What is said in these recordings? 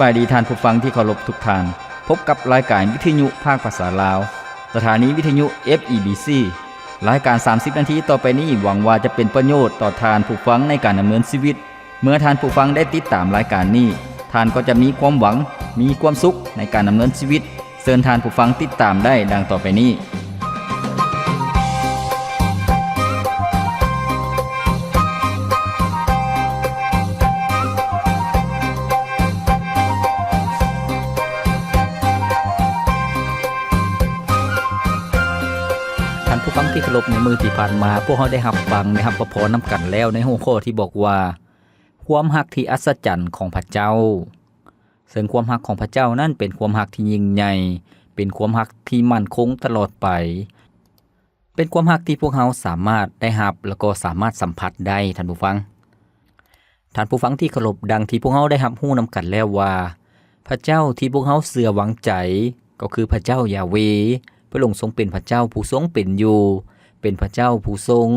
บายดีท่านผู้ฟังที่เคารพทุกท่านพบกับรายการวิทยุภาคภาษาลาวสถานีวิทยุ FEBC รายการ30นาทีต่อไปนี้หวังว่าจะเป็นประโยชน์ต่อท่านผู้ฟังในการดำเนินชีวิตเมื่อท่านผู้ฟังได้ติดตามรายการนี้ท่านก็จะมีความหวังมีความสุขในการดำเนินชีวิตเชิญท่านผู้ฟังติดตามได้ดังต่อไปนี้ผู้ฟังที่เคารพในมือที่ผ่านมาพวกเขาได้รับฟังนะครับพอๆนำกันแล้วในหัวข้อที่บอกว่าความรักที่อัศจรรย์ของพระเจ้าซึ่งความรักของพระเจ้านั่นเป็นความรักที่ยิ่งใหญ่เป็นความรักที่มั่นคงตลอดไปเป็นความรักที่พวกเขาสามารถได้รับแล้วก็สามารถสัมผัสได้ท่านผู้ฟังที่เคารพดังที่พวกเขาได้รับรู้นำกันแล้วว่าพระเจ้าที่พวกเขาเชื่อหวังใจก็คือพระเจ้ายาเวห์พระองค์ทรงเป็นพระเจ้าผู้ทรงเป็นอยู่เป็นพระเจ้าผู้ทรง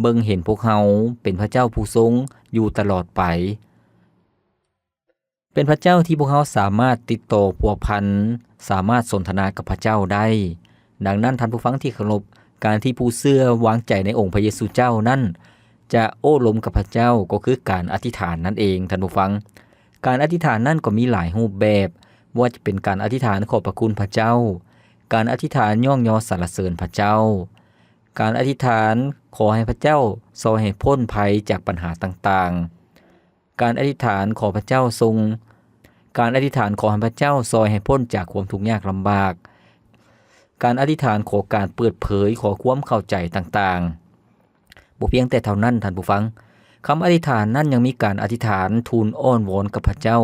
เบิ่งเห็นพวกเขาเป็นพระเจ้าผู้ทรงอยู่ตลอดไปเป็นพระเจ้าที่พวกเขาสามารถติดต่อพัวพันสามารถสนทนากับพระเจ้าได้ดังนั้นท่านผู้ฟังที่เคารพการที่ผู้เชื่อวางใจในองค์พระเยซูเจ้านั้นจะโอ้ล้มกับพระเจ้าก็คือการอธิษฐานนั่นเองท่านผู้ฟังการอธิษฐานนั้นก็มีหลายรูปแบบว่าจะเป็นการอธิษฐานขอบพระคุณพระเจ้าการอธิษฐานย่องยอสรรเสริญพระเจ้าการอธิษฐานขอให้พระเจ้าทรงให้พ้นภัยจากปัญหาต่างๆการอธิษฐานขอพระเจ้าทรงการอธิษฐานขอให้พระเจ้าทรงให้พ้นจากความทุกข์ยากลำบากการอธิษฐานขอการเปิดเผยขอความเข้าใจต่างๆบ่เพียงแต่เท่านั้นท่านผู้ฟังคำอธิษฐานนั้นยังมีการอธิษฐานทูลอ้อนวอนกับพระเจ้า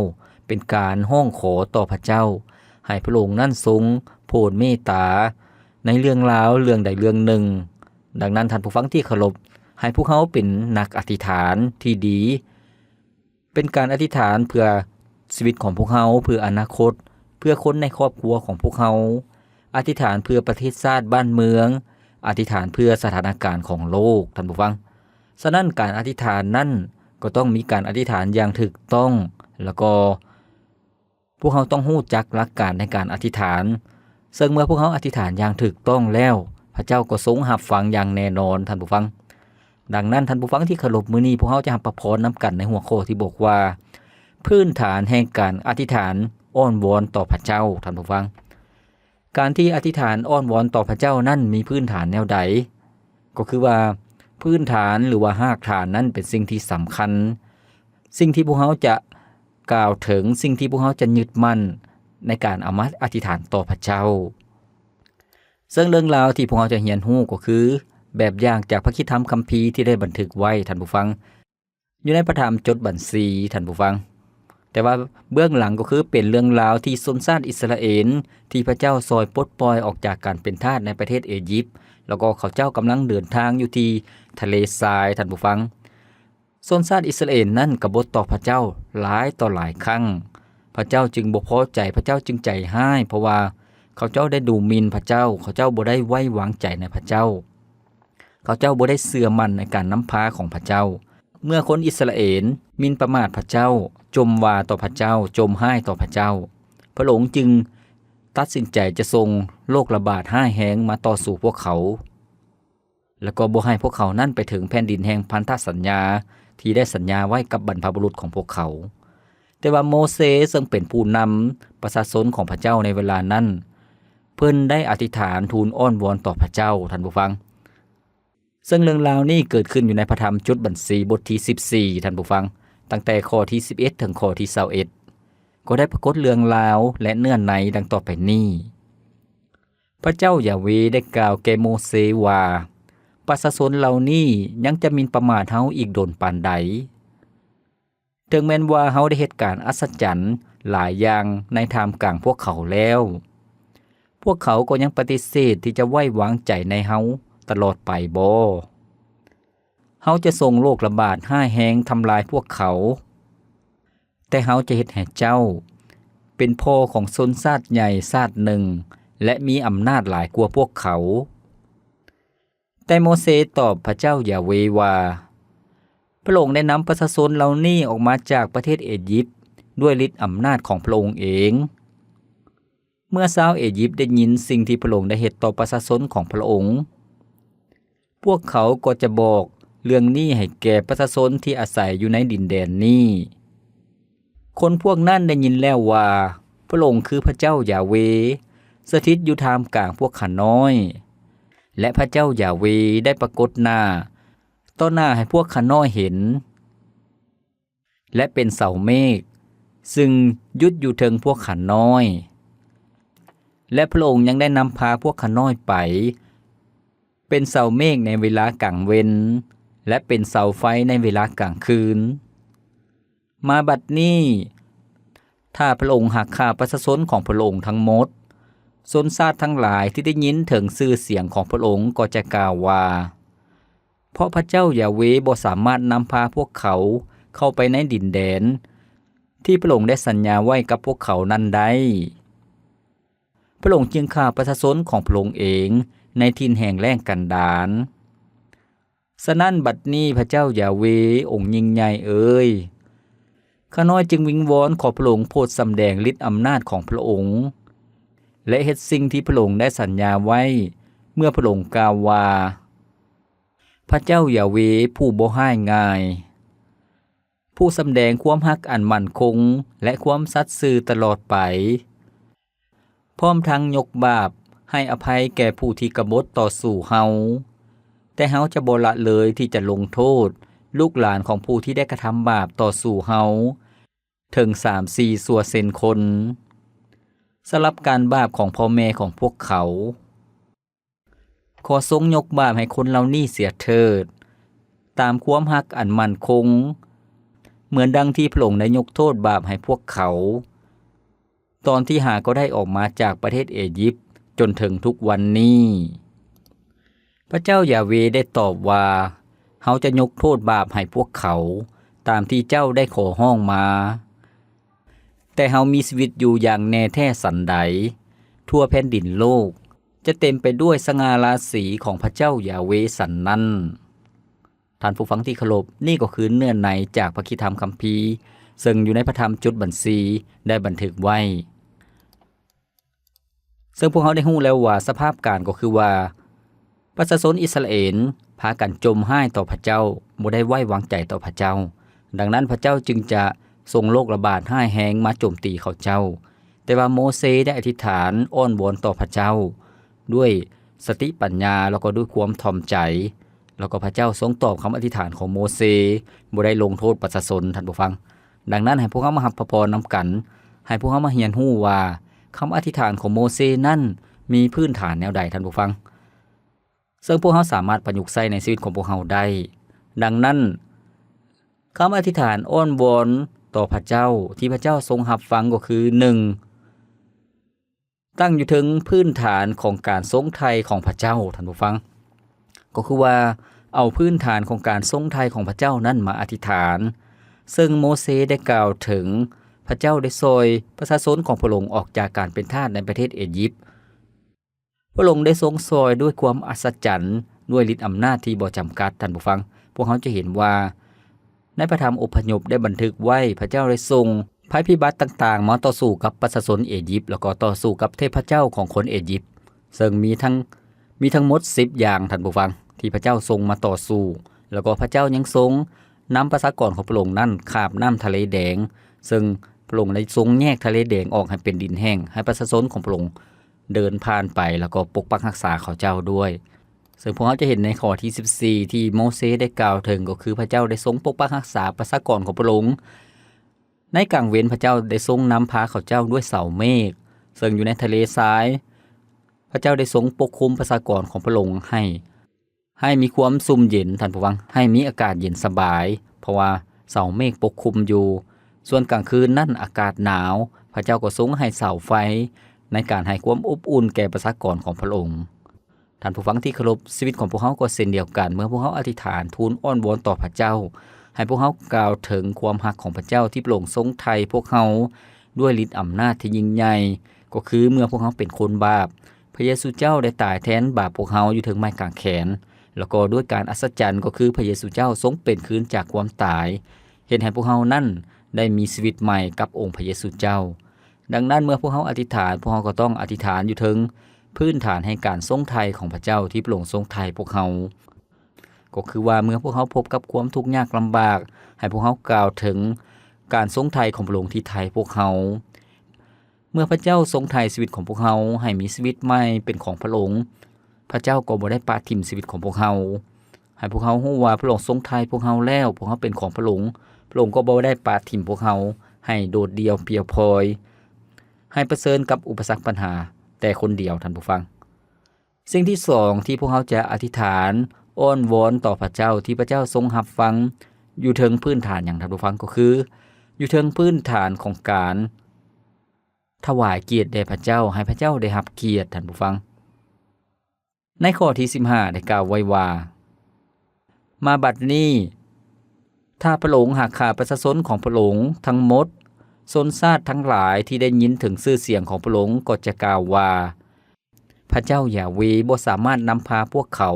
เป็นการห้องขอต่อพระเจ้าให้พระองค์นั้นทรงโปรดเมตตาในเรื่องราวเรื่องใดเรื่องหนึ่งดังนั้นท่านผู้ฟังที่เคารพให้พวกเขาเป็นนักอธิษฐานที่ดีเป็นการอธิษฐานเพื่อชีวิตของพวกเขาเพื่ออนาคตเพื่อคนในครอบครัวของพวกเขาอธิษฐานเพื่อประเทศชาติบ้านเมืองอธิษฐานเพื่อสถานการณ์ของโลกท่านผู้ฟังฉะนั้นการอธิษฐานนั้นก็ต้องมีการอธิษฐานอย่างถูกต้องแล้วก็พวกเขาต้องรู้จักหลักการในการอธิษฐานซึ่งเมื่อพวกเขาอธิษฐานอย่างถูกต้องแล้วพระเจ้าก็ทรงรับฟังอย่างแน่นอนท่านผู้ฟังดังนั้นท่านผู้ฟังที่เคารพมื้อนี้พวกเขาจะรับประพรนำกันในหัวข้อที่บอกว่าพื้นฐานแห่งการอธิษฐานอ้อนวอนต่อพระเจ้าท่านผู้ฟังการที่อธิษฐานอ้อนวอนต่อพระเจ้านั้นมีพื้นฐานแนวใดก็คือว่าพื้นฐานหรือว่ารากฐานนั้นเป็นสิ่งที่สำคัญสิ่งที่พวกเขาจะกล่าวถึงสิ่งที่พวกเขาจะยึดมั่นในการเอามาอธิษฐานต่อพระเจ้าซึ่งเรื่องราวที่พวกเราจะเรียนรู้ก็คือแบบอย่างจากพระคิดธรรมคัมภีร์ที่ได้บันทึกไว้ท่านผู้ฟังอยู่ในพระธรรมจดบัญชีท่านผู้ฟังแต่ว่าเบื้องหลังก็คือเป็นเรื่องราวที่ชนชาติอิสราเอลที่พระเจ้าทรงปลดปล่อยออกจากการเป็นทาสในประเทศอียิปต์แล้วก็เขาเจ้ากำลังเดินทางอยู่ที่ทะเลทรายท่านผู้ฟังชนชาติอิสราเอลนั้นกบฏต่อพระเจ้าหลายต่อหลายครั้งพระเจ้าจึงบ่พอใจพระเจ้าจึงใจร้ายเพราะว่าเขาเจ้าได้ดูหมิ่นพระเจ้าเขาเจ้าบ่ได้ไว้วางใจในพระเจ้าเขาเจ้าบ่ได้เชื่อมั่นในการนำพาของพระเจ้าเมื่อคนอิสราเอลหมิ่นประมาทพระเจ้าจมว่าต่อพระเจ้าจมห้ายต่อพระเจ้าพระองค์จึงตัดสินใจจะส่งโรคระบาดห้ายแห้งมาต่อสู่พวกเขาแล้วก็บ่ให้พวกเขานั่นไปถึงแผ่นดินแห่งพันธสัญญาที่ได้สัญญาไว้กับบรรพบุรุษของพวกเขาแต่ว่าโมเสสซึ่งเป็นผู้นำประชาชนของพระเจ้าในเวลานั้นเพิ่นได้อธิษฐานทูลอ้อนวอนต่อพระเจ้าท่านผู้ฟังซึ่งเรื่องราวนี้เกิดขึ้นอยู่ในพระธรรมจดบัญชีบทที่14ท่านผู้ฟังตั้งแต่ข้อที่11ถึงข้อที่21ก็ได้ปรากฏเรื่องราวและเนื้อในดังต่อไปนี้พระเจ้ายาเวห์ได้กล่าวแก่โมเสสว่าประชาชนเหล่านี้ยังจะหมิ่นประมาทเฮาอีกโดนปานใดถึงแม้นว่าเฮาได้เหตุการณ์อัศจรรย์หลายอย่างในท่ามกลางพวกเขาแล้วพวกเขาก็ยังปฏิเสธที่จะไว้วางใจในเฮาตลอดไปบ่เฮาจะส่งโรคระบาดห้ายแฮงทำลายพวกเขาแต่เฮาจะเฮ็ดให้เจ้าเป็นพ่อของชนชาติใหญ่ชาติหนึ่งและมีอำนาจหลายกว่าพวกเขาแต่โมเสสตอบพระเจ้ายาเวห์ว่าพระองค์ได้นำประชาชนเหล่านี้ออกมาจากประเทศอียิปต์ ด้วยฤทธิ์อำนาจของพระองค์เองเมื่อชาวอียิปต์ได้ยินสิ่งที่พระองค์ได้เฮ็ดต่อประชาชนของพระองค์พวกเขาก็จะบอกเรื่องนี้ให้แก่ประชาชนที่อาศัยอยู่ในดินแดนนี้คนพวกนั้นได้ยินแล้วว่าพระองค์คือพระเจ้ายาเวห์สถิตอยู่ท่ามกลางพวกข้าน้อยและพระเจ้ายาเวห์ได้ปรากฏหน้าต่อหน้าให้พวกข้าน้อยเห็นและเป็นเสาเมฆซึ่งยุดอยู่เทิงพวกข้าน้อยและพระองค์ยังได้นำพาพวกข้าน้อยไปเป็นเสาเมฆในเวลากลางเวนและเป็นเสาไฟในเวลากลางคืนมาบัดนี้ถ้าพระองค์หักฆ่าประชาชนของพระองค์ทั้งหมดชนชาติทั้งหลายที่ได้ยินถึงชื่อเสียงของพระองค์ก็จะกล่าวว่าเพราะพระเจ้ายาเวห์บ่สามารถนำพาพวกเขาเข้าไปในดินแดนที่พระองค์ได้สัญญาไว้กับพวกเขานั้นได้พระองค์จึงฆ่าประชาชนของพระองค์เองในถิ่นแห่งแล้งกันดารฉะนั้นบัดนี้พระเจ้ายาเวห์องค์ยิ่งใหญ่เอ่ยข้าน้อยจึงวิงวอนขอพระองค์โปรดสำแดงฤทธิ์อำนาจของพระองค์และเฮ็ดสิ่งที่พระองค์ได้สัญญาไว้เมื่อพระองค์กล่าวว่าพระเจ้ายาเวห์ผู้บ่ร้ายง่ายผู้สำแดงความรักอันมั่นคงและความสัตย์ซื่อตลอดไปพร้อมทั้งยกบาปให้อภัยแก่ผู้ที่กบฏต่อสู้เฮาแต่เฮาจะบ่ละเลยที่จะลงโทษลูกหลานของผู้ที่ได้กระทำบาปต่อสู้เฮาถึง 3-4 ส่วนเซนคนสำหรับการบาปของพ่อแม่ของพวกเขาขอทรงยกบาปให้คนเหล่านี้เสียเถิดตามความรักอันมั่นคงเหมือนดังที่พระองค์ได้ยกโทษบาปให้พวกเขาตอนที่หาก็ได้ออกมาจากประเทศอียิปต์จนถึงทุกวันนี้พระเจ้ายาเวห์ได้ตอบว่าเฮาจะยกโทษบาปให้พวกเขาตามที่เจ้าได้ขอห้องมาแต่เฮามีชีวิตอยู่อย่างแน่แท้สันใดทั่วแผ่นดินโลกจะเต็มไปด้วยสง่าราศีของพระเจ้ายาเวห์สันนั้นท่านผู้ฟังที่เคารพนี่ก็คือเนื้อในจากพระคีธรรมคัมภีร์ซึ่งอยู่ในพระธรรมจดบัญชีได้บันทึกไว้ซึ่งพวกเขาได้รู้แล้วว่าสภาพการก็คือว่าประชาชนอิสราเอลพากันจมหายต่อพระเจ้าบ่ได้ไว้วางใจต่อพระเจ้าดังนั้นพระเจ้าจึงจะส่งโรคระบาดร้ายแรงมาโจมตีเขาเจ้าแต่ว่าโมเสสได้อธิษฐานอ้อนวอนต่อพระเจ้าด้วยสติปัญญาแล้วก็ด้วยความถ่อมใจแล้วก็พระเจ้าทรงตอบคำอธิษฐานของโมเสสบ่ได้ลงโทษประชาชนท่านผู้ฟังดังนั้นให้พวกเขามารับพระพรนำกันให้พวกเขามาเรียนรู้ว่าคำอธิษฐานของโมเสสนั้นมีพื้นฐานแนวใดท่านผู้ฟังซึ่งพวกเขาสามารถประยุกต์ใช้ในชีวิตของพวกเขาได้ดังนั้นคำอธิษฐานอ้อนวอนต่อพระเจ้าที่พระเจ้าทรงรับฟังก็คือ 1. ตั้งอยู่ถึงพื้นฐานของการทรงไทยของพระเจ้าท่านผู้ฟังก็คือว่าเอาพื้นฐานของการทรงไทยของพระเจ้านั้นมาอธิษฐานซึ่งโมเสสได้กล่าวถึงพระเจ้าได้ซอยประชาชนของพระองค์ออกจากการเป็นทาสในประเทศอียิปต์พระองค์ได้ทรงซอยด้วยความอัศจรรย์ด้วยฤทธิ์อำนาจที่บ่จำกัดท่านผู้ฟังพวกเขาจะเห็นว่าในพระธรรมอพยพได้บันทึกไว้พระเจ้าได้ทรงภัยพิบัติต่างๆมาต่อสู้กับประชาชนอียิปต์แล้วก็ต่อสู้กับเทพเจ้าของคนอียิปต์ซึ่งมีทั้งหมด10อย่างท่านผู้ฟังที่พระเจ้าทรงมาต่อสู้แล้วก็พระเจ้ายังทรงนำประชากรของพระองค์นั้นข้ามน้ำทะเลแดงซึ่งพระองค์ได้ทรงแยกทะเลแดงออกให้เป็นดินแห้งให้ประชาชนของพระองค์เดินผ่านไปแล้วก็ปกปักรักษาเขาเจ้าด้วยซึ่งพวกเราจะเห็นในข้อที่14ที่โมเสสได้กล่าวถึงก็คือพระเจ้าได้ทรงปกปักรักษาประชากรของพระองค์ในกลางเว้นพระเจ้าได้ทรงนำพาเขาเจ้าด้วยเสาเมฆซึ่งอยู่ในทะเลทรายพระเจ้าได้ทรงปกคุมประชากรของพระองค์ให้มีความซุ่มเย็นท่านผู้ฟังให้มีอากาศเย็นสบายเพราะว่าเสาเมฆปกคลุมอยู่ส่วนกลางคืนนั่นอากาศหนาวพระเจ้าก็ทรงให้เสาไฟในการให้ความอบอุ่นแก่ประชากรของพระองค์ท่านผู้ฟังที่เคารพชีวิตของพวกเขาก็เช่นเดียวกันเมื่อพวกเขาอธิษฐานทูลอ้อนวอนต่อพระเจ้าให้พวกเขากล่าวถึงความรักของพระเจ้าที่พระองค์ทรงไถ่พวกเขาด้วยฤทธิ์อำนาจที่ยิ่งใหญ่ก็คือเมื่อพวกเขาเป็นคนบาปพระเยซูเจ้าได้ตายแทนบาปพวกเขาอยู่ถึงไม้กางเขนแล้วก็ด้วยการอัศจรรย์ก็คือพระเยซูเจ้าทรงเป็นคืนจากความตายเห็นให้พวกเขานั้น ได้มีชีวิตใหม่กับองค์พระเยซูเจ้าดังนั้นเมื่อพวกเขาอธิษฐานพวกเขาก็ต้องอธิษฐานอยู่ถึงพื้นฐานแห่งการทรงไถ่ของพระเจ้าที่พระองค์ทรงไถ่พวกเขาก็คือว่าเมื่อพวกเขาพบกับความทุกข์ยากลำบากให้พวกเขากล่าวถึงการทรงไถ่ของพระองค์ที่ไถ่พวกเขาเมื่อพระเจ้าทรงไถ่ชีวิตของพวกเขาให้มีชีวิตใหม่เป็นของพระองค์พระเจ้าก็บ่ได้ปาทิ่มชีวิตของพวกเขาให้พวกเขารู้ว่าพระองค์ทรงไถ่พวกเขาแล้วพวกเขาเป็นของพระองค์พระองค์ก็บ่ได้ปาทิ่มพวกเขาให้โดดเดี่ยวเปลี่ยวพลอยให้เผชิญกับอุปสรรคปัญหาแต่คนเดียวท่านผู้ฟังสิ่งที่สองที่พวกเขาจะอธิษฐานอ้อนวอนต่อพระเจ้าที่พระเจ้าทรงรับฟังอยู่เทิงพื้นฐานอย่างท่านผู้ฟังก็คืออยู่เทิงพื้นฐานของการถวายเกียรติแด่พระเจ้าให้พระเจ้าได้รับเกียรติท่านผู้ฟังในข้อที่15ได้กล่าวไว้ว่ามาบัดนี้ถ้าพระองค์หากข้าประชาชนของพระองค์ทั้งหมดชนชาติทั้งหลายที่ได้ยินถึงชื่อเสียงของพระองค์ก็จะกล่าวว่าพระเจ้ายาเวห์บ่สามารถนำพาพวกเขา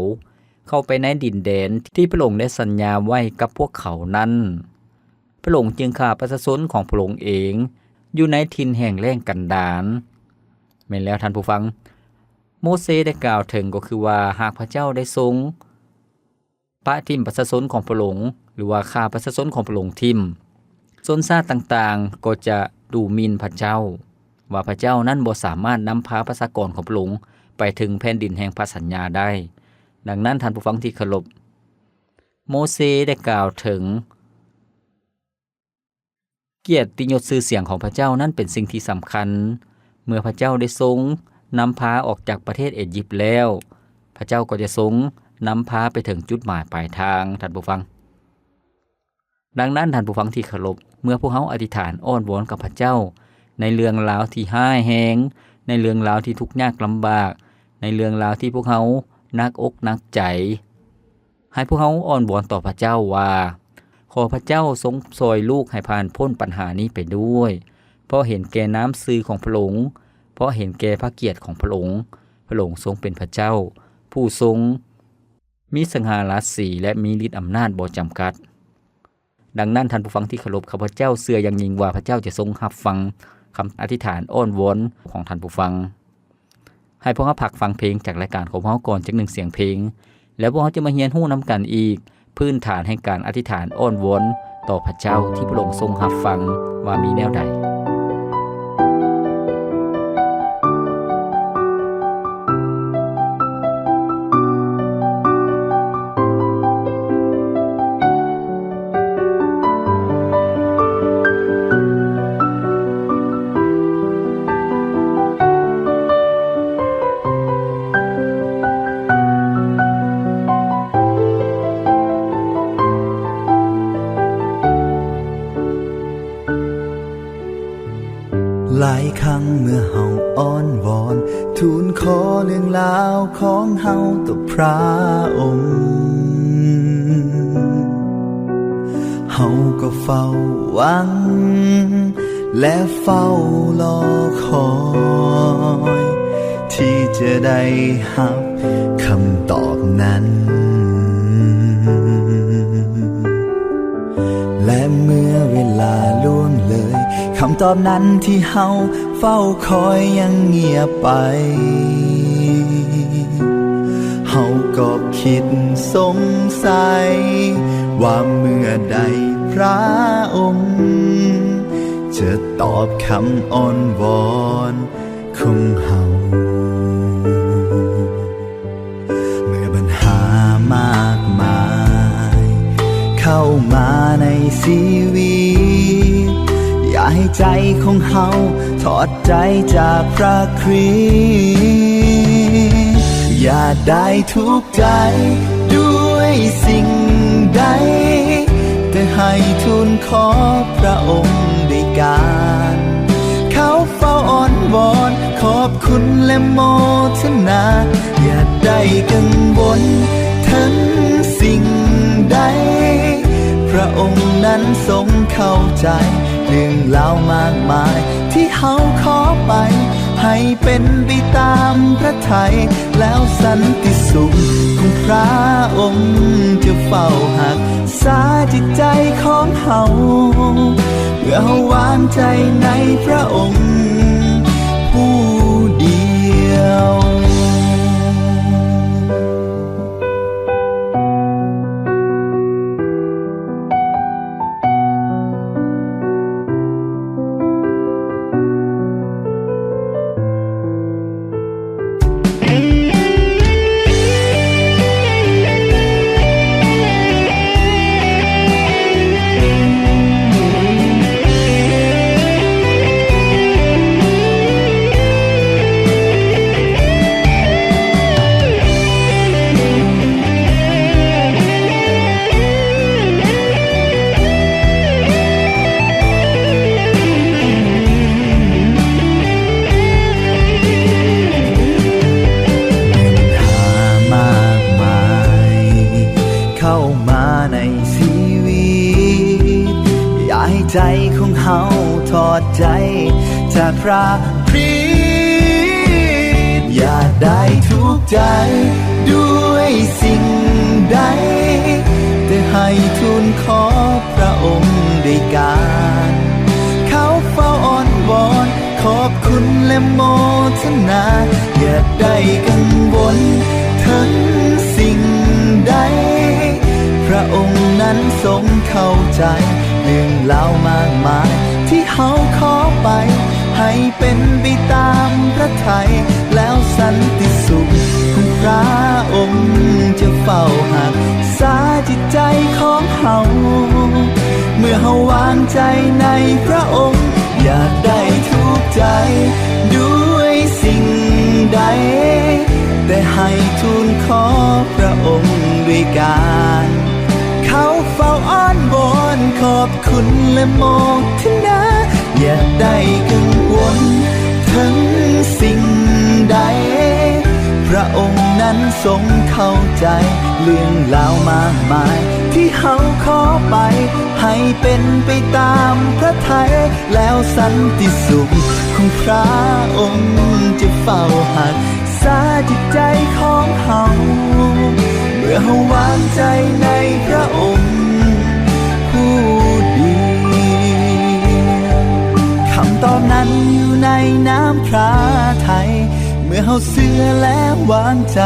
เข้าไปในดินแดนที่พระองค์ได้สัญญาไว้กับพวกเขานั้นพระองค์จึงฆ่าประชาชนของพระองค์เองอยู่ในถิ่นแห่งแล้งกันดารแม่นแล้วท่านผู้ฟังโมเสสได้กล่าวถึงก็คือว่าหากพระเจ้าได้ทรงปะทิ่มประชาชนของพระองค์หรือว่าฆ่าประชาชนของพระองค์ทิ่มชนชาติต่างๆก็จะดูหมิ่นพระเจ้าว่าพระเจ้านั้นบ่สามารถนำพาประชากรของพระองค์ไปถึงแผ่นดินแห่งพระสัญญาได้ดังนั้นท่านผู้ฟังที่เคารพโมเสสได้กล่าวถึงเกียรติยศชื่อเสียงของพระเจ้านั้นเป็นสิ่งที่สำคัญเมื่อพระเจ้าได้ทรงนำพาออกจากประเทศอียิปต์แล้วพระเจ้าก็จะทรงนำพาไปถึงจุดหมายปลายทางท่านผู้ฟังดังนั้นท่านผู้ฟังที่เคารพเมื่อพวกเขาอธิษฐานอ้อนวอนกับพระเจ้าในเรื่องราวที่ห้ายแหงในเรื่องราวที่ทุกข์ยากลำบากในเรื่องราวที่พวกเขานักอกนักใจให้พวกเขาอ้อนวอนต่อพระเจ้าว่าขอพระเจ้าทรงช่วยลูกให้ผ่านพ้นปัญหานี้ไปด้วยเพราะเห็นแก่น้ำซื่อของพระองค์เพราะเห็นแก่พระเกียรติของพระองค์พระองค์ทรงเป็นพระเจ้าผู้ทรงมีสง่าราศีและมีฤทธิ์อำนาจบ่จำกัดดังนั้นท่านผู้ฟังที่เคารพข้าพเจ้าเชื่ออย่างยิ่งว่าพระเจ้าจะทรงรับฟังคำอธิษฐานอ้อนวอนของท่านผู้ฟังให้พวกเราพักฟังเพลงจากรายการของพวกเราก่อนจาก1เสียงเพลงแล้วพวกเราจะมาเรียนรู้นํกันอีกพื้นฐานแห่งการอธิษฐานอ้อนวอนต่อพระเจ้าที่พระองค์ทรงรับฟังว่ามีแนวใดหลายครั้งเมื่อเฮาอ้อนวอนทูลขอเรื่องราวของเฮาต่อพระองค์เฮาก็เฝ้าหวังและเฝ้ารอคอยที่จะได้รับคำตอบนั้นและเมื่อเวลาล่วงเลยคำตอบนั้นที่เฮาเฝ้าคอยยังเงียบไปเฮาก็คิดสงสัยว่าเมื่อใดพระองค์จะตอบคำอ้อนวอนของเฮาเมื่อปัญหามากมายเข้ามาในชีวิตอย่าให้ใจของเฮาถอดใจจากพระคริสต์อย่าได้ทุกข์ใจด้วยสิ่งใดแต่ให้ทูลขอพระองค์ได้การเขาเฝ้าอ้อนวอนขอบคุณและโมทนาอย่าได้กังวลทั้งสิ่งใดพระองค์นั้นทรงเข้าใจเรื่องราวมากมายที่เฮาขอไปให้เป็นไปตามพระทัยแล้วสันติสุขของพระองค์จะเฝ้าหักษาจิตใจของเฮา มื่อเฮาวางใจในพระองค์ผู้เดียวใจของเฮาทอดใจจากพระคริสต์อย่าได้ทุกข์ใจด้วยสิ่งใดแต่ให้ทูลขอพระองค์ด้วยการเขาเฝ้าอ้อนวอนขอบคุณและโมทนาอย่าได้กังวลถึงสิ่งใดพระองค์นั้นทรงเข้าใจเรื่องเล่ามากมายที่เฮาขอไปให้เป็นไปตามพระทัยแล้วสันติสุขของพระองค์จะเฝ้าหักษาจิตใจของเฮาเมื่อเฮาวางใจในพระองค์อยากได้ทุกใจด้วยสิ่งใดแต่ให้ทูลขอพระองค์ด้วยการเขาเฝ้าอ้อนวอนขอบคุณและโมทนาอย่าได้กังวลถึงสิ่งใดพระองค์นั้นทรงเข้าใจเรื่องราวมากมายที่เฮาขอไปให้เป็นไปตามพระทัยแล้วสันติสุขของพระองค์จะเฝ้าหักษาจิตใจของเฮาเมื่อเฮาวางใจในพระองค์ผู้เดียวคำตอบนั้นอยู่ในน้ำพระทัยเมื่อเฮาเชื่อและวางใจ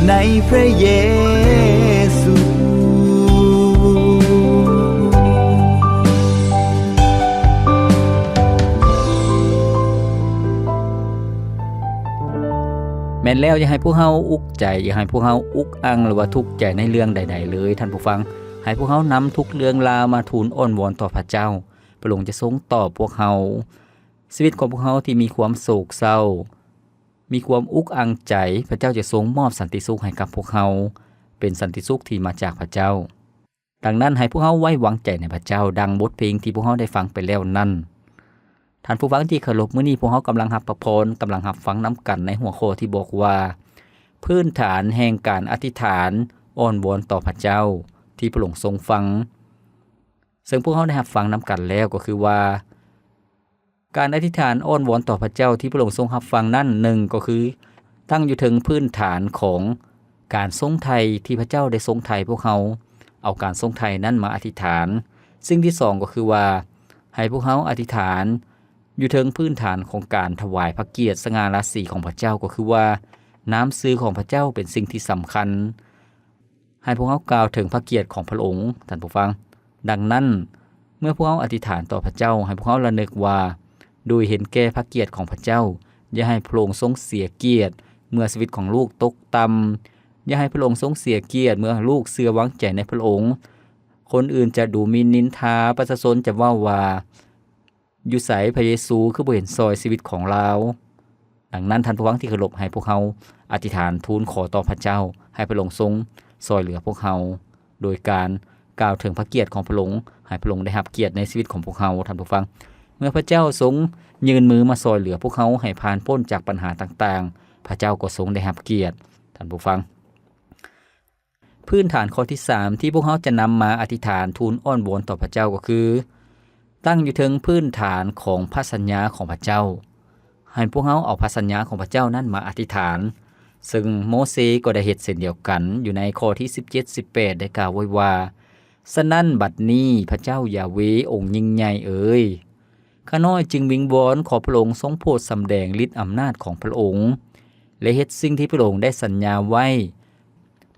ในพระเยซูแม่นแล้วอย่าให้พวกเฮาอุกใจอย่าให้พวกเฮาอุกอังหรือว่าทุกข์ใจในเรื่องใดๆเลยท่านผู้ฟังให้พวกเฮานำทุกเรื่องราวมาทูลอ้อนวอนต่อพระเจ้าพระองค์จะทรงตอบพวกเฮาชีวิตของพวกเฮาที่มีความโศกเศร้ามีความอุกอังใจพระเจ้าจะทรงมอบสันติสุขให้กับพวกเฮาเป็นสันติสุขที่มาจากพระเจ้าดังนั้นให้พวกเฮาไว้วางใจในพระเจ้าดังบทเพลงที่พวกเฮาได้ฟังไปแล้วนั้นท่านผู้ฟังที่เคารพมื้อนี้พวกเฮากำลังรับพระพรกำลังรับฟังนำกันในหัวข้อที่บอกว่าพื้นฐานแห่งการอธิษฐานอ้อนวอนต่อพระเจ้าที่พระองค์ทรงฟังซึ่งพวกเฮาได้รับฟังนำกันแล้วก็คือว่าการอธิษฐานอ้อนวอนต่อพระเจ้าที่พระองค์ทรงรับฟังนั้น1ก็คือตั้งอยู่ถึงพื้นฐานของการทรงไถ่ที่พระเจ้าได้ทรงไถ่พวกเฮาเอาการทรงไถ่นั้นมาอธิษฐานสิ่งที่2ก็คือว่าให้พวกเฮาอธิษฐานอยู่ถึงพื้นฐานของการถวายพระเกียรติสง่าราศีของพระเจ้าก็คือว่าน้ำซื้อของพระเจ้าเป็นสิ่งที่สำคัญให้พวกเฮากล่าวถึงพระเกียรติของพระองค์ท่านผู้ฟังดังนั้นเมื่อพวกเฮาอธิษฐานต่อพระเจ้าให้พวกเฮาระลึกว่าโดยเห็นแก่พระเกียรติของพระเจ้าอย่าให้พระองค์ทรงเสียเกียรติเมื่อชีวิตของลูกตกต่ำอย่าให้พระองค์ทรงเสียเกียรติเมื่อลูกเชื่อวางใจในพระองค์คนอื่นจะดูหมิ่นนินทาประชาชนจะว่าอยู่ไสพระเยซูคือบ่เห็นซอยชีวิตของเราดังนั้นท่านผู้ฟังที่เคารพให้พวกเฮาอธิษฐานทูลขอต่อพระเจ้าให้พระองค์ทรงซอยเหลือพวกเฮาโดยการกล่าวถึงพระเกียรติของพระองค์ให้พระองค์ได้รับเกียรติในชีวิตของพวกเฮาท่านผู้ฟังเมื่อพระเจ้าทรงยืนมือมาซอยเหลือพวกเฮาให้ผ่านพ้นจากปัญหาต่างๆพระเจ้าก็ทรงได้รับเกียรติท่านผู้ฟังพื้นฐานข้อที่3ที่พวกเฮาจะนำมาอธิษฐานทูลอ้อนวอนต่อพระเจ้าก็คือตั้งอยู่ถึงพื้นฐานของพระสัญญาของพระเจ้าให้พวกเฮาเอาพระสัญญาของพระเจ้านั้นมาอธิษฐานซึ่งโมเสสก็ได้เฮ็ดเช่นเดียวกันอยู่ในข้อที่17-18ได้กล่าวไว้ว่า ฉะนั้นบัดนี้พระเจ้ายาเวห์องค์ยิ่งใหญ่เอ๋ยข้าน้อยจึงวิงวอนขอพระองค์ทรงโปรดสำแดงฤทธิ์อำนาจของพระองค์และเฮ็ดสิ่งที่พระองค์ได้สัญญาไว้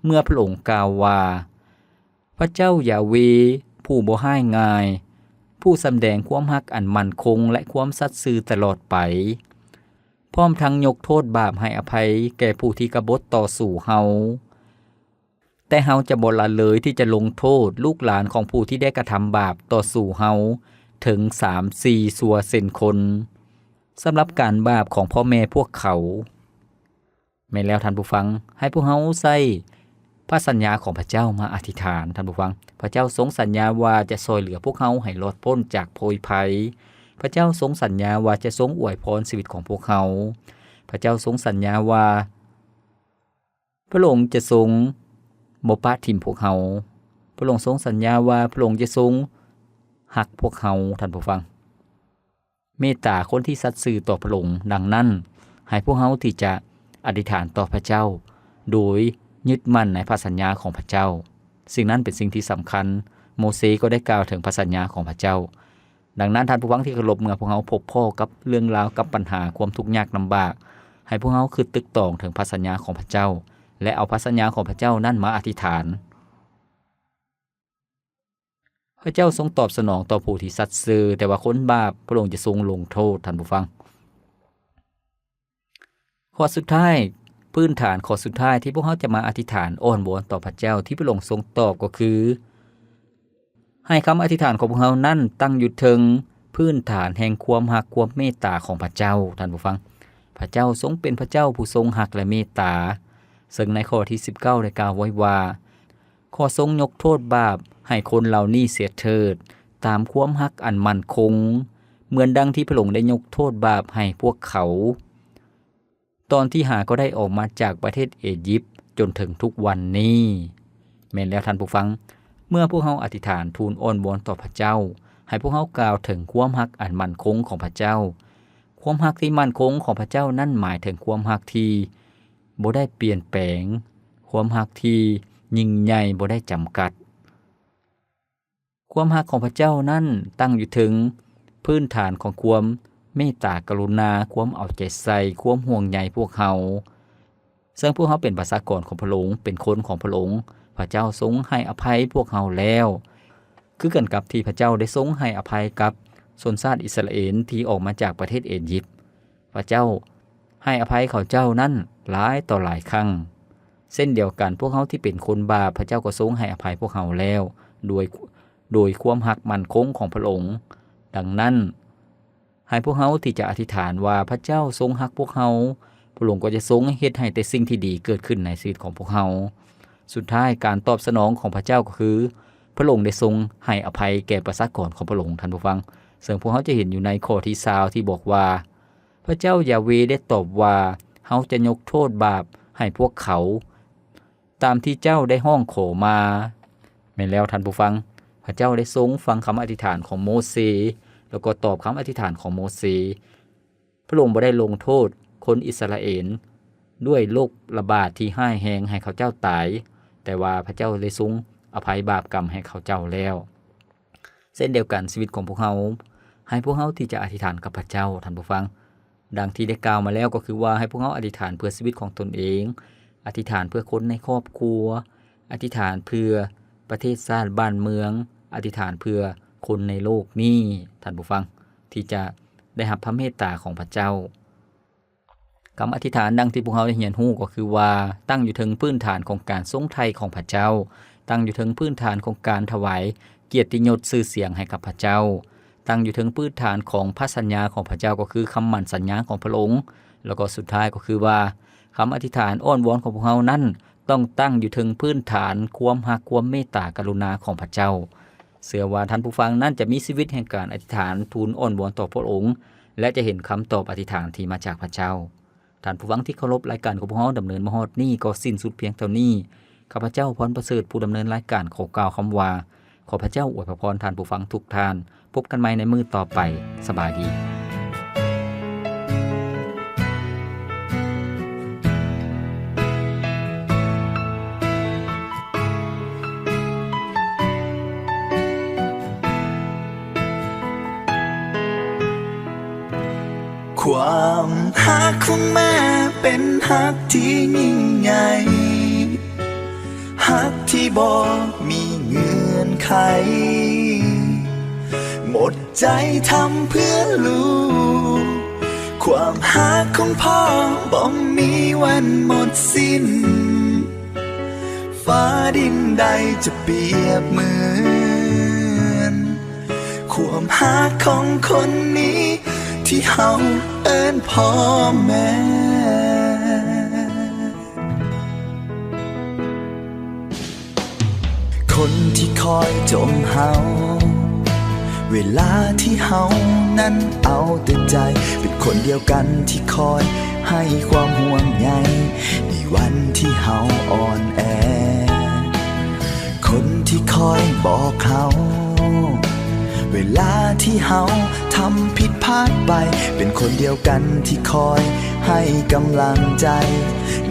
เมื่อพระองค์กล่าวว่าพระเจ้ายาเวห์ผู้บ่ให้ง่ายผู้สำแดงความรักอันมั่นคงและความสัตย์ซื่อตลอดไปพร้อมทั้งยกโทษบาปให้อภัยแก่ผู้ที่กบฏต่อสู่เฮาแต่เฮาจะบ่ละเลยที่จะลงโทษลูกหลานของผู้ที่ได้กระทำบาปต่อสู่เฮาถึง 3-4 สัวเซนคนสำหรับการบาปของพ่อแม่พวกเขาแม่นแล้วท่านผู้ฟังให้พวกเฮาใส่พระสัญญาของพระเจ้ามาอธิษฐานท่านผู้ฟังพระเจ้าทรงสัญญาว่าจะช่วยเหลือพวกเฮาให้รอดพ้นจากโพยภัยพระเจ้าทรงสัญญาว่าจะทรงอวยพรชีวิตของพวกเฮาพระเจ้าทรงสัญญาว่าพระองค์จะทรงบ่ปะทิ่มพวกเฮาพระองค์ทรงสัญญาว่าพระองค์จะทรงหักพวกเฮาท่านผู้ฟังเมตตาคนที่สัตย์ซื่อต่อพระองค์ดังนั้นให้พวกเฮาที่จะอธิษฐานต่อพระเจ้าโดยยึดมั่นในพระสัญญาของพระเจ้าสิ่งนั้นเป็นสิ่งที่สำคัญโมเสสก็ได้กล่าวถึงพระสัญญาของพระเจ้าดังนั้นท่านผู้ฟังที่เคารพเมื่อพวกเฮาพบพ่อกับเรื่องราวกับปัญหาความทุกข์ยากลำบากให้พวกเฮาคิดตึกตองถึงพระสัญญาของพระเจ้าและเอาพระสัญญาของพระเจ้านั้นมาอธิษฐานพระเจ้าทรงตอบสนองต่อผู้ที่สัตย์ซื่อแต่ว่าคนบาปพระองค์จะทรงลงโทษท่านผู้ฟังข้อสุดท้ายพื้นฐานข้อสุดท้ายที่พวกเขาจะมาอธิษฐานอ้อนวอนต่อพระเจ้าที่พระองค์ทรงตอบก็คือให้คำอธิษฐานของพวกเขานั้นตั้งอยู่ถึงพื้นฐานแห่งความรักความเมตตาของพระเจ้าท่านผู้ฟังพระเจ้าทรงเป็นพระเจ้าผู้ทรงรักและเมตตาซึ่งในข้อที่19ได้กล่าวไว้ว่าขอทรงยกโทษบาปให้คนเหล่านี้เสียเถิดตามความรักอันมั่นคงเหมือนดังที่พระองค์ได้ยกโทษบาปให้พวกเขาตอนที่หาก็ได้ออกมาจากประเทศอียิปต์จนถึงทุกวันนี้แม่นแล้วท่านผู้ฟังเมื่อพวกเฮาอธิษฐานทูลอ้อนวอนต่อพระเจ้าให้พวกเฮากล่าวถึงความรักอันมั่นคงของพระเจ้าความรักที่มั่นคงของพระเจ้านั่นหมายถึงความรักที่บ่ได้เปลี่ยนแปลงความรักที่ยิ่งใหญ่บ่ได้จำกัดความรักของพระเจ้านั้นตั้งอยู่ถึงพื้นฐานของความเมตตากรุณาความเอาใจใส่ความห่วงใยพวกเขาซึ่งพวกเขาเป็นประชากรของพระองค์เป็นคนของพระองค์พระเจ้าทรงให้อภัยพวกเขาแล้วคือกันกับที่พระเจ้าได้ทรงให้อภัยกับชนชาติอิสราเอลที่ออกมาจากประเทศอียิปต์พระเจ้าให้อภัยเขาเจ้านั้นหลายต่อหลายครั้งเส้นเดียวกันพวกเขาที่เป็นคนบาปพระเจ้าก็ทรงให้อภัยพวกเขาแล้วโดยความรักมั่นคงของพระองค์ดังนั้นให้พวกเขาที่จะอธิษฐานว่าพระเจ้าทรงรักพวกเขาพระองค์ก็จะทรงเฮ็ดให้แต่สิ่งที่ดีเกิดขึ้นในชีวิตของพวกเขาสุดท้ายการตอบสนองของพระเจ้าก็คือพระองค์ได้ทรงให้อภัยแก่ประชากรของพระองค์ท่านผู้ฟังซึ่งพวกเขาจะเห็นอยู่ในข้อที่20ที่บอกว่าพระเจ้ายาเวห์ได้ตอบว่าเฮาจะยกโทษบาปให้พวกเขาตามที่เจ้าได้ห้องขอมาแม่นแล้วท่านผู้ฟังพระเจ้าได้ทรงฟังคำอธิษฐานของโมเสสแล้วก็ตอบคำอธิษฐานของโมเสสพระองค์บ่ได้ลงโทษคนอิสราเอลด้วยโรคระบาดที่ร้ายแรงให้เขาเจ้าตายแต่ว่าพระเจ้าได้ทรงอภัยบาปกรรมให้เขาเจ้าแล้วเส้นเดียวกันชีวิตของพวกเขาให้พวกเขาที่จะอธิษฐานกับพระเจ้าท่านผู้ฟังดังที่ได้กล่าวมาแล้วก็คือว่าให้พวกเขาอธิษฐานเพื่อชีวิตของตนเองอธิษฐานเพื่อคนในครอบครัวอธิษฐานเพื่อประเทศชาติบ้านเมืองอธิษฐานเพื่อคนในโลกนี้ท่านผู้ฟังที่จะได้รับพระเมตตาของพระเจ้าคำอธิษฐานดังที่พวกเขาได้เรียนรู้ก็คือว่าตั้งอยู่ถึงพื้นฐานของการทรงไถ่ของพระเจ้าตั้งอยู่ถึงพื้นฐานของการถวายเกียรติยศชื่อเสียงให้กับพระเจ้าตั้งอยู่ถึงพื้นฐานของพระสัญญาของพระเจ้าก็คือคำมั่นสัญญาของพระองค์แล้วก็สุดท้ายก็คือว่าคำอธิษฐานอ้อนวอนของพวกเขานั้นต้องตั้งอยู่ถึงพื้นฐานความรักความเมตตากรุณาของพระเจ้าเชื่อว่าท่านผู้ฟังนั้นจะมีชีวิตแห่งการอธิษฐานทูลอ้อนวอนต่อพระองค์และจะเห็นคำตอบอธิษฐานที่มาจากพระเจ้าท่านผู้ฟังที่เคารพรายการของพวกเราดำเนินมาฮอดนี้ก็สิ้นสุดเพียงเท่านี้ข้าพเจ้าพรประเสริฐผู้ดำเนินรายการขอกล่าวคำว่าขอพระเจ้าอวยพรท่านผู้ฟังทุกท่านพบกันใหม่ในมื้อต่อไปสบายดี ความฮักของแม่เป็นฮักที่ยิ่งใหญ่ฮักที่บ่มีเงื่อนไขหมดใจทำเพื่อลูกความฮักของพ่อบ่มีวันหมดสิ้นฟ้าดินใดจะเปรียบเหมือนความฮักของคนนี้ที่เฮาเอิ้นพ่อแม่คนที่คอยจมเฮาเวลาที่เฮานั้นเอาแต่ใจเป็นคนเดียวกันที่คอยให้ความห่วงใยในวันที่เฮาอ่อนแอคนที่คอยบอกเฮาเวลาที่เฮาทำผิดพลาดไปเป็นคนเดียวกันที่คอยให้กำลังใจ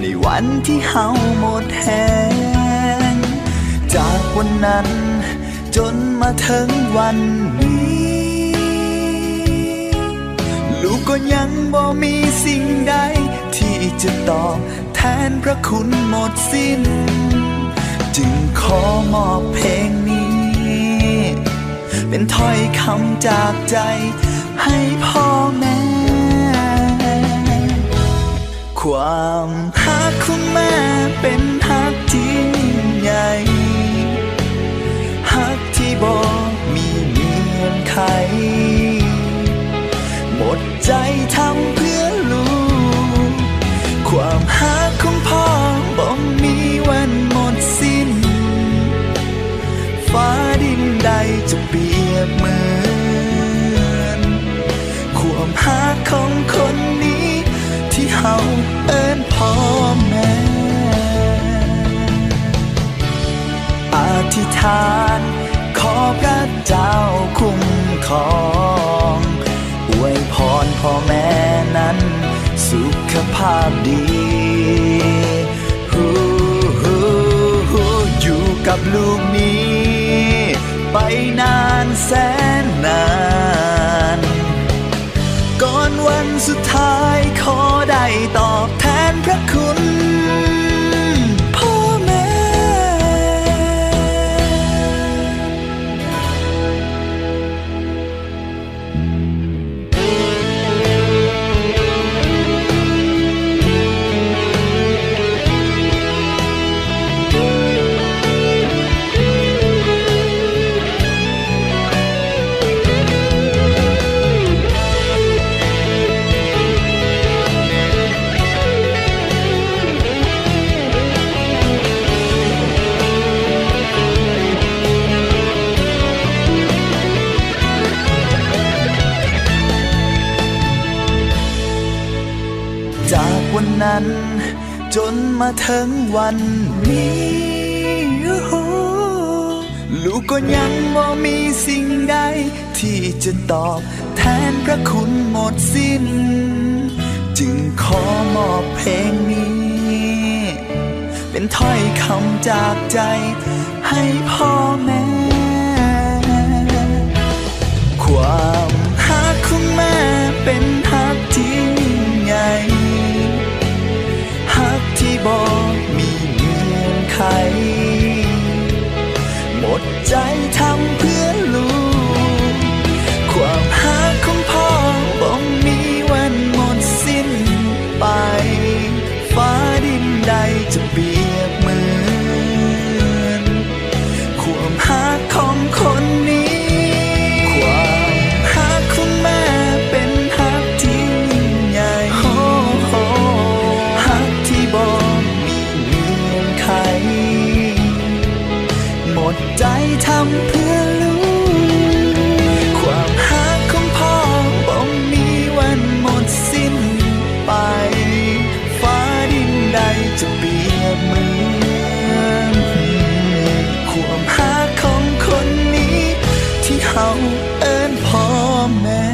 ในวันที่เฮาหมดแฮงจากวันนั้นจนมาถึงวันนี้ลูกก็ยังบ่มีสิ่งใดที่จะตอบแทนพระคุณหมดสิ้นจึงขอมอบเพลงนี้เป็นถ้อยคำจากใจให้พ่อแม่ความฮักของแม่เป็นฮักที่ยิ่งใหญ่ฮักที่บ่มีเงื่อนไขหมดใจทำเพื่อลูกความฮักของพ่อบ่มีวันหมดสิ้นฟ้าดินใดจะเปรียบเหมือนความฮักของคนนี้ที่เฮาเอิ้นพ่อแม่อธิษฐานขอพระเจ้าคุ้มครองอวยพรพ่อแม่นั้นสุขภาพดีอยู่กับลูกนี้ไปนานแสนนานก่อนวันสุดท้ายขอได้ตอบแทนพระคุณพ่อแม่จากวันนั้นจนมาถึงวันนี้ลูกก็ยังบ่มีสิ่งใดที่จะตอบแทนพระคุณหมดสิ้นจึงขอมอบเพลงนี้เป็นถ้อยคำจากใจให้พ่อแม่ความฮักของแม่เป็นฮักที่ยิ่งใหญ่ฮักที่บ่มีเงื่อนไขหมดใจทำเพื่อลูกความฮักของพ่อบ่มีวันหมดสิ้นไปฟ้าดินใดจะเปรียบเหมือนความฮักของคนนี้ความฮักของแม่เป็นฮักที่ยิ่งใหญ่ฮักที่บ่มีเงื่อนไขหมดใจทำเพื่อลูกความฮักของพ่อบ่มีวันหมดสิ้นไปฟ้าดินใดจะเปรียบเหมือนความฮักของคนนี้ที่เฮาเอิ้นพ่อแม่